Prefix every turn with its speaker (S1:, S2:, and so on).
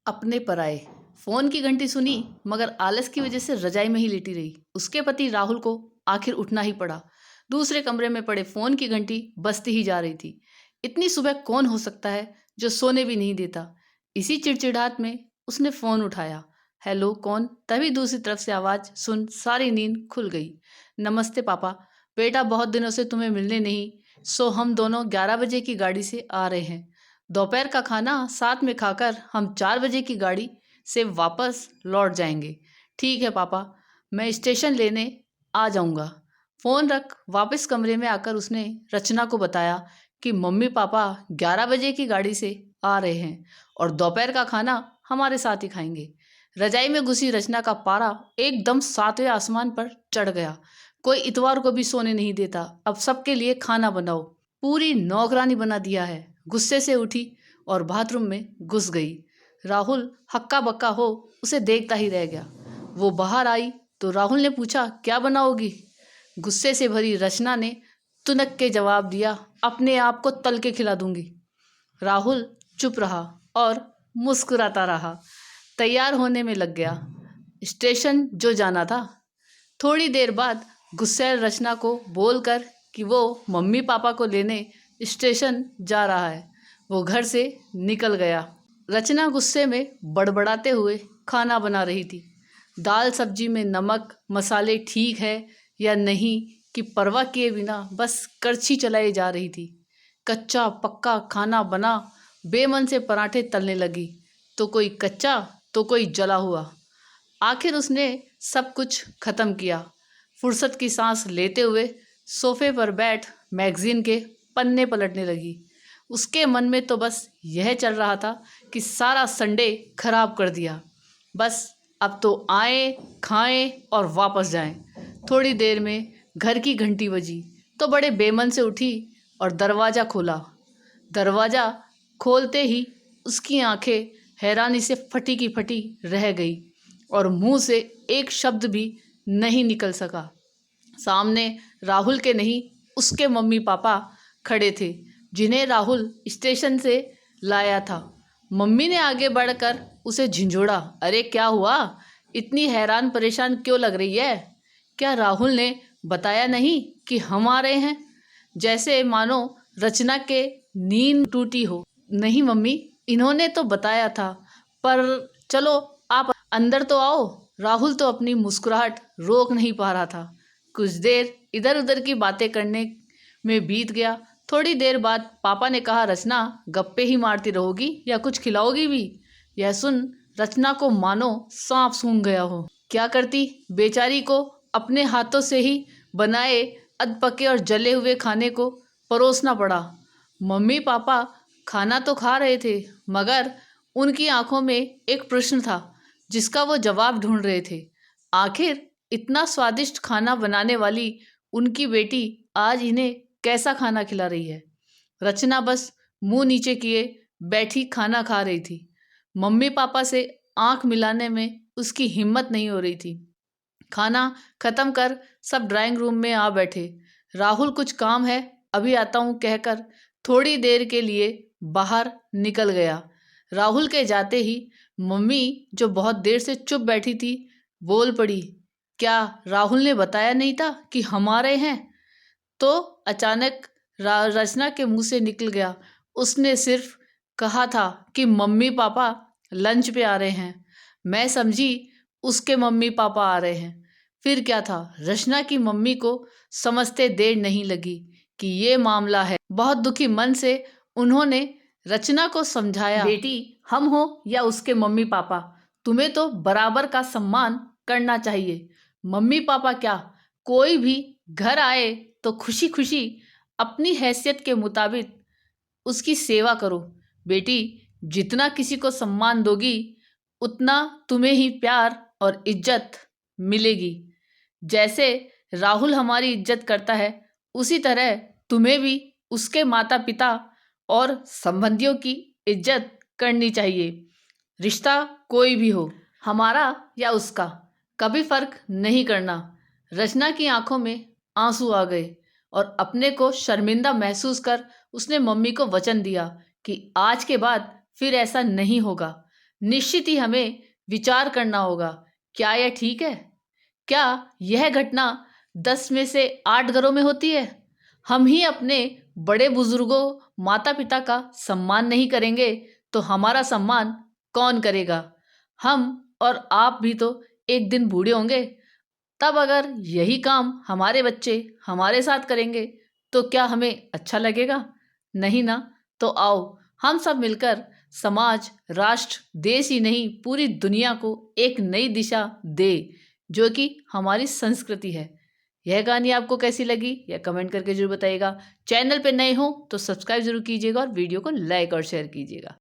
S1: अपने पर आए। फोन की घंटी सुनी मगर आलस की वजह से रजाई में ही लेटी रही। उसके पति राहुल को आखिर उठना ही पड़ा। दूसरे कमरे में पड़े फोन की घंटी बजती ही जा रही थी। इतनी सुबह कौन हो सकता है जो सोने भी नहीं देता। इसी चिड़चिड़ाहट में उसने फोन उठाया। हेलो, कौन? तभी दूसरी तरफ से आवाज सुन सारी नींद खुल गई। नमस्ते पापा। बेटा, बहुत दिनों से तुम्हें मिलने नहीं, सो हम दोनों 11 बजे की गाड़ी से आ रहे हैं। दोपहर का खाना साथ में खाकर हम 4 बजे की गाड़ी से वापस लौट जाएंगे। ठीक है पापा, मैं स्टेशन लेने आ जाऊंगा। फ़ोन रख वापस कमरे में आकर उसने रचना को बताया कि मम्मी पापा 11 बजे की गाड़ी से आ रहे हैं और दोपहर का खाना हमारे साथ ही खाएंगे। रजाई में घुसी रचना का पारा एकदम 7वें आसमान पर चढ़ गया। कोई इतवार को भी सोने नहीं देता। अब सबके लिए खाना बनाओ। पूरी नौकरानी बना दिया है। गुस्से से उठी और बाथरूम में घुस गई। राहुल हक्का बक्का हो उसे देखता ही रह गया। वो बाहर आई तो राहुल ने पूछा, क्या बनाओगी? गुस्से से भरी रचना ने तुनक के जवाब दिया, अपने आप को तल के खिला दूंगी। राहुल चुप रहा और मुस्कुराता रहा। तैयार होने में लग गया। स्टेशन जो जाना था। थोड़ी देर बाद गुस्सैल रचना को बोलकर कि वो मम्मी पापा को लेने स्टेशन जा रहा है, वो घर से निकल गया। रचना गुस्से में बड़बड़ाते हुए खाना बना रही थी। दाल सब्जी में नमक मसाले ठीक है या नहीं की परवाह किए बिना बस करछी चलाई जा रही थी। कच्चा पक्का खाना बना बेमन से पराठे तलने लगी, तो कोई कच्चा तो कोई जला हुआ। आखिर उसने सब कुछ खत्म किया। फुर्सत की सांस लेते हुए सोफे पर बैठ मैगजीन के पन्ने पलटने लगी। उसके मन में तो बस यह चल रहा था कि सारा संडे खराब कर दिया। बस अब तो आए, खाएं और वापस जाएं। थोड़ी देर में घर की घंटी बजी तो बड़े बेमन से उठी और दरवाज़ा खोला। दरवाज़ा खोलते ही उसकी आंखें हैरानी से फटी की फटी रह गई और मुंह से एक शब्द भी नहीं निकल सका। सामने राहुल के नहीं, उसके मम्मी पापा खड़े थे, जिन्हें राहुल स्टेशन से लाया था। मम्मी ने आगे बढ़कर उसे झिंझोड़ा, अरे क्या हुआ? इतनी हैरान परेशान क्यों लग रही है? क्या राहुल ने बताया नहीं कि हम आ रहे हैं? जैसे मानो रचना के नींद टूटी हो। नहीं मम्मी, इन्होंने तो बताया था, पर चलो आप अंदर तो आओ। राहुल तो अपनी मुस्कुराहट रोक नहीं पा रहा था। कुछ देर इधर उधर की बातें करने में बीत गया। थोड़ी देर बाद पापा ने कहा, रचना गप्पे ही मारती रहोगी या कुछ खिलाओगी भी? यह सुन रचना को मानो सांप सूंघ गया हो। क्या करती? बेचारी को अपने हाथों से ही बनाए अधपके और जले हुए खाने को परोसना पड़ा। मम्मी पापा खाना तो खा रहे थे, मगर उनकी आंखों में एक प्रश्न था जिसका वो जवाब ढूंढ रहे थे। आखिर इतना स्वादिष्ट खाना बनाने वाली उनकी बेटी आज इन्हें कैसा खाना खिला रही है? रचना बस मुंह नीचे किए बैठी खाना खा रही थी। मम्मी पापा से आंख मिलाने में उसकी हिम्मत नहीं हो रही थी। खाना खत्म कर सब ड्राइंग रूम में आ बैठे। राहुल कुछ काम है, अभी आता हूँ कहकर थोड़ी देर के लिए बाहर निकल गया। राहुल के जाते ही मम्मी, जो बहुत देर से चुप बैठी थी, बोल पड़ी, क्या राहुल ने बताया नहीं था कि हम आ रहे हैं? तो अचानक रचना के मुंह से निकल गया, उसने सिर्फ कहा था कि मम्मी पापा लंच पे आ रहे हैं। मैं समझी उसके मम्मी पापा आ रहे हैं। फिर क्या था, रचना की मम्मी को समझते देर नहीं लगी कि ये मामला है। बहुत दुखी मन से उन्होंने रचना को समझाया, बेटी हम हो या उसके मम्मी पापा, तुम्हें तो बराबर का सम्मान करना चाहिए। मम्मी पापा क्या, कोई भी घर आए तो खुशी खुशी अपनी हैसियत के मुताबिक उसकी सेवा करो। बेटी, जितना किसी को सम्मान दोगी उतना तुम्हें ही प्यार और इज्जत मिलेगी। जैसे राहुल हमारी इज्जत करता है, उसी तरह तुम्हें भी उसके माता पिता और संबंधियों की इज्जत करनी चाहिए। रिश्ता कोई भी हो, हमारा या उसका, कभी फर्क नहीं करना। रचना की आंखों में आंसू आ गए और अपने को शर्मिंदा महसूस कर उसने मम्मी को वचन दिया कि आज के बाद फिर ऐसा नहीं होगा। निश्चित ही हमें विचार करना होगा, क्या यह ठीक है? क्या यह घटना 10 में से 8 घरों में होती है? हम ही अपने बड़े बुजुर्गों, माता पिता का सम्मान नहीं करेंगे तो हमारा सम्मान कौन करेगा? हम और आप भी तो एक दिन बूढ़े होंगे। तब अगर यही काम हमारे बच्चे हमारे साथ करेंगे तो क्या हमें अच्छा लगेगा? नहीं ना। तो आओ हम सब मिलकर समाज, राष्ट्र, देश ही नहीं पूरी दुनिया को एक नई दिशा दे, जो कि हमारी संस्कृति है। यह कहानी आपको कैसी लगी या कमेंट करके जरूर बताइएगा। चैनल पे नए हो तो सब्सक्राइब जरूर कीजिएगा और वीडियो को लाइक और शेयर कीजिएगा।